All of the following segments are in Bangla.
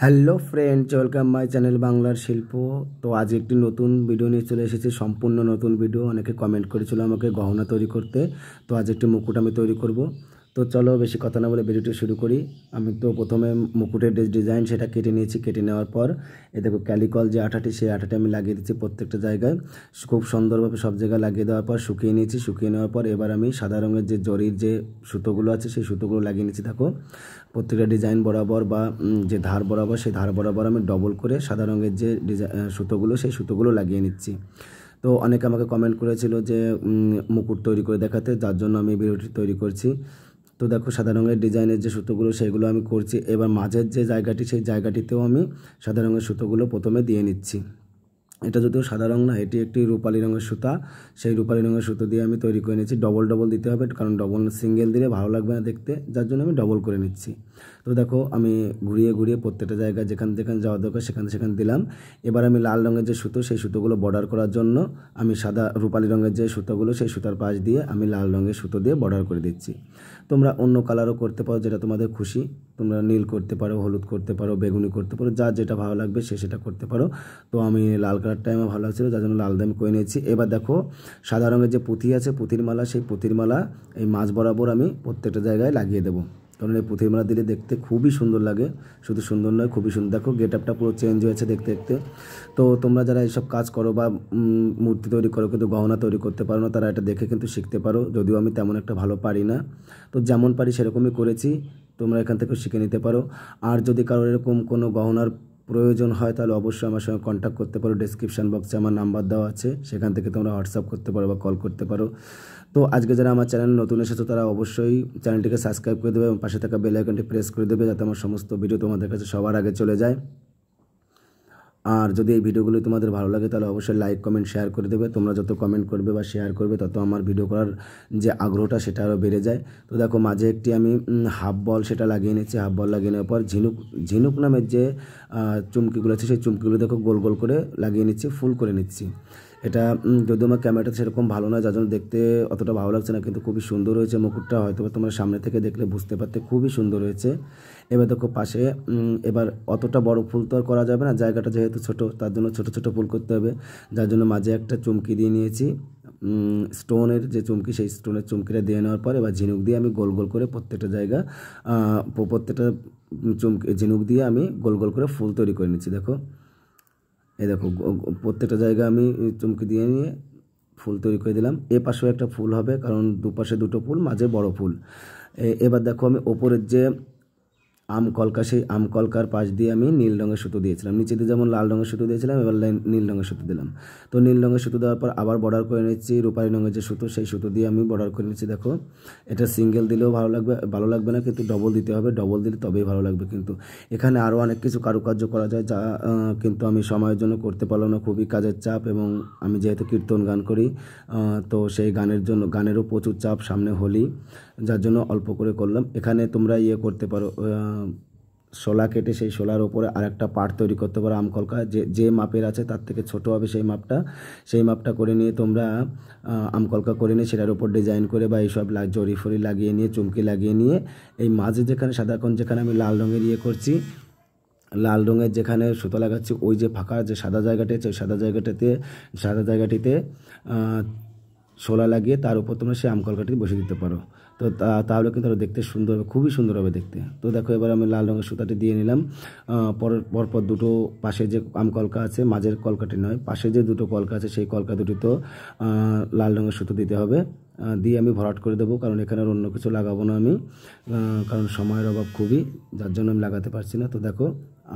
Hello friends, welcome my channel বাংলার শিল্প। তো আজ একটি নতুন ভিডিও নিয়ে চলে এসেছি, সম্পূর্ণ নতুন ভিডিও। অনেকে কমেন্ট করেছিল আমাকে গহনা তৈরি করতে, তো আজ একটি মুকুট আমি তৈরি করব। তো চলো বেশি কথা না বলে ভিডিওটি শুরু করি। আমি তো প্রথমে মুকুটের যে ডিজাইন সেটা কেটে নিয়েছি। কেটে নেওয়ার পর এই দেখো ক্যালিকল যে আঠাটি, সেই আঠাটি আমি লাগিয়ে দিচ্ছি প্রত্যেকটা জায়গায়। খুব সুন্দরভাবে সব জায়গায় লাগিয়ে দেওয়ার পর শুকিয়ে নিয়েছি। শুকিয়ে নেওয়ার পর এবার আমি সাদা রঙের যে জরির যে সুতোগুলো আছে সেই সুতোগুলো লাগিয়ে নিচ্ছি। দেখো প্রত্যেকটা ডিজাইন বরাবর বা যে ধার বরাবর, সেই ধার বরাবর আমি ডবল করে সাদা রঙের যে সুতোগুলো সেই সুতোগুলো লাগিয়ে নিচ্ছি। তো অনেকে আমাকে কমেন্ট করেছিল যে মুকুট তৈরি করে দেখাতে, যার জন্য আমি ভিডিওটি তৈরি করছি। তো দেখো সাদা রঙের ডিজাইনের যে সুতোগুলো সেগুলো আমি করছি। এবার মাঝের যে জায়গাটি, সেই জায়গাটিতেও আমি সাদা রঙের সুতোগুলো প্রথমে দিয়ে নিচ্ছি। এটা যদিও সাদা রঙ না, এটি একটি রূপালি রঙের সুতা। সেই রূপালি রঙের সুতো দিয়ে আমি তৈরি করে নিচ্ছি। ডবল ডবল দিতে হবে, কারণ ডবল সিঙ্গেল দিলে ভালো লাগবে না দেখতে, যার জন্য আমি ডবল করে নিচ্ছি। তো দেখো আমি ঘুরিয়ে ঘুরিয়ে প্রত্যেকটা জায়গায় যেখানে যেখানে যাওয়া দরকার সেখানে সেখানে দিলাম। এবার আমি লাল রঙের যে সুতো, সেই সুতোগুলো বর্ডার করার জন্য আমি সাদা রূপালি রঙের যে সুতোগুলো, সেই সুতার পাশ দিয়ে আমি লাল রঙের সুতো দিয়ে বর্ডার করে দিচ্ছি। তোমরা অন্য কালারও করতে পারো, যেটা তোমাদের খুশি। তোমরা নীল করতে পারো, হলুদ করতে পারো, বেগুনি করতে পারো, যার যেটা ভালো লাগবে সে সেটা করতে পারো। তো আমি লাল কালারটাই আমার ভালো লাগছিলো, যার জন্য লাল দিয়ে আমি করে নিয়েছি। এবার দেখো সাদা রঙের যে পুঁথি আছে, পুঁথির মালা, সেই পুঁথির মালা এই মাঝ বরাবর আমি প্রত্যেকটা জায়গায় লাগিয়ে দেবো। কারণ এই পুঁথির মালা দিলে দেখতে খুবই সুন্দর লাগে। শুধু সুন্দর নয়, খুবই সুন্দর। দেখো গেট আপটা পুরো চেঞ্জ হয়েছে দেখতে দেখতে। তো তোমরা যারা এইসব কাজ করো বা মূর্তি তৈরি করো কিন্তু গহনা তৈরি করতে পারো না, তারা এটা দেখে কিন্তু শিখতে পারো। যদিও আমি তেমন একটা ভালো পারি না, তো যেমন পারি সেরকমই করেছি। তোমরা এখান থেকে শিখে নিতে পারো। আর যদি কারোর এরকম কোনো গহনার প্রয়োজন হয় তাহলে অবশ্যই আমার সঙ্গে কন্ট্যাক্ট করতে পারো। ডেসক্রিপশান বক্সে আমার নাম্বার দেওয়া আছে, সেখান থেকে তোমরা হোয়াটসঅ্যাপ করতে পারো বা কল করতে পারো। তো আজকে যারা আমার চ্যানেল নতুন এসেছো তারা অবশ্যই চ্যানেলটিকে সাবস্ক্রাইব করে দেবে এবং পাশে থাকা বেল আইকনটি প্রেস করে দেবে, যাতে আমার সমস্ত ভিডিও তোমাদের কাছে সবার আগে চলে যায়। আর যদি এই ভিডিওগুলো তোমাদের ভালো লাগে তাহলে অবশ্যই লাইক, কমেন্ট, শেয়ার করে দেবে। তোমরা যত কমেন্ট করবে বা শেয়ার করবে তত আমার ভিডিও করার যে আগ্রহটা সেটা আরও বেড়ে যায়। তো দেখো মাঝে একটি আমি হাফ বল সেটা লাগিয়ে নিচ্ছি। হাফ বল লাগিয়ে নেওয়ার পর ঝিনুক ঝিনুক নামের যে চুমকিগুলো আছে সেই চুমকিগুলো দেখো গোল গোল করে লাগিয়ে নিচ্ছি, ফুল করে নিচ্ছি। এটা যদিও আমার ক্যামেরাটা সেরকম ভালো নয়, যার জন্য দেখতে অতটা ভালো লাগছে না, কিন্তু খুবই সুন্দর হয়েছে মুকুটটা। হয়তো তোমরা সামনে থেকে দেখলে বুঝতে পারতে খুবই সুন্দর হয়েছে। এবার দেখো পাশে এবার অতটা বড় ফুল তো আর করা যাবে না, জায়গাটা যেহেতু ছোট, তার জন্য ছোট ছোট ফুল করতে হবে। যার জন্য মাঝে একটা চুমকি দিয়ে নিয়েছি, স্টোনের যে চুমকি, সেই স্টোনের চুমকিটা দিয়ে নেওয়ার পর এবার ঝিনুক দিয়ে আমি গোল গোল করে প্রত্যেকটা জায়গা প্রত্যেকটা চুমকি ঝিনুক দিয়ে আমি গোল গোল করে ফুল তৈরি করে নিচ্ছি। দেখো এই দেখো প্রত্যেকটা জায়গা আমি চুমকি দিয়ে নিয়ে ফুল তৈরি করে দিলাম। এ পাশেও একটা ফুল হবে, কারণ দুপাশে দুটো ফুল, মাঝে বড় ফুল। এবার দেখো আমি ওপরের যে আম কলকা, সেই আম কলকার পাশ দিয়ে আমি নীল রঙের সুতো দিয়েছিলাম। নিচে দিয়ে যেমন লাল রঙের সুতো দিয়েছিলাম, এবার নীল রঙের সুতো দিলাম। তো নীল রঙের সুতো দেওয়ার পর আবার বর্ডার করে নিচ্ছি রূপালী রঙের যে সুতো, সেই সুতো দিয়ে আমি বর্ডার করে নিচ্ছি। দেখো এটা সিঙ্গেল দিলেও ভালো লাগবে না, কিন্তু ডবল দিতে হবে। ডবল দিলে তবেই ভালো লাগবে। কিন্তু এখানে আরও অনেক কিছু কারুকার্য করা যায়, যা কিন্তু আমি সময়ের জন্য করতে পারলাম না, খুবই কাজের চাপ। এবং আমি যেহেতু কীর্তন গান করি, তো সেই গানেরও প্রচুর চাপ, সামনে হোলি, যার জন্য অল্প করে করলাম। এখানে তোমরা করতে পারো, শোলা কেটে সেই শোলার ওপরে আরেকটা পার্ট তৈরি করতে পারো। আমকলকা যে মাপের আছে তার থেকে ছোট হবে সেই মাপটা করে নিয়ে তোমরা আমকলকা করে নিয়ে সেটার উপর ডিজাইন করে বা এইসব জরি ফরি লাগিয়ে নিয়ে, চুমকি লাগিয়ে নিয়ে, এই মাঝে যেখানে যেখানে আমি লাল রঙের করছি, লাল রঙের যেখানে সুতো লাগাচ্ছি, ওই যে ফাঁকা যে সাদা জায়গাটি আছে, ওই সাদা জায়গাটিতে শোলা লাগিয়ে তার উপর তোমরা সেই আমকলকাটি বসিয়ে দিতে পারো। তো তাহলে কিন্তু দেখতে সুন্দর হবে, খুবই সুন্দর হবে দেখতে। তো দেখো এবার আমি লাল রঙের সুতাটি দিয়ে নিলাম। পরপর দুটো পাশে যে আমকলকা আছে, মাঝের কলকাটি নয়, পাশে যে দুটো কলকা আছে সেই কলকা দুটিতেও লাল রঙের সুতো দিতে হবে। দিয়ে আমি ভরাট করে দেবো, কারণ এখানে আর অন্য কিছু লাগাবো না আমি, কারণ সময়ের অভাব খুবই, যার জন্য আমি লাগাতে পারছি না। তো দেখো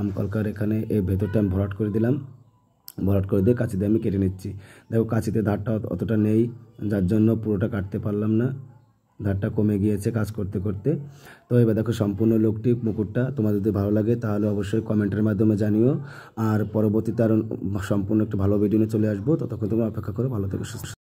আমকলকার এখানে এই ভেতরটা আমি ভরাট করে দিলাম। ভরাট করে দিয়ে কাঁচি দিয়ে আমি কেটে নিচ্ছি। দেখো কাঁচিতে ধারটা অতটা নেই, যার জন্য পুরোটা কাটতে পারলাম না, ধারটা কমে গিয়েছে কাজ করতে করতে। তো এবার দেখো সম্পূর্ণ লোকটি মুকুটটা তোমাদের যদি ভালো লাগে তাহলে অবশ্যই কমেন্টের মাধ্যমে জানিও। আর পরবর্তীতে আরও সম্পূর্ণ একটা ভালো ভিডিও নিয়ে চলে আসবো। ততক্ষণ তোমরা অপেক্ষা করো। ভালো থেকো, সুস্থ।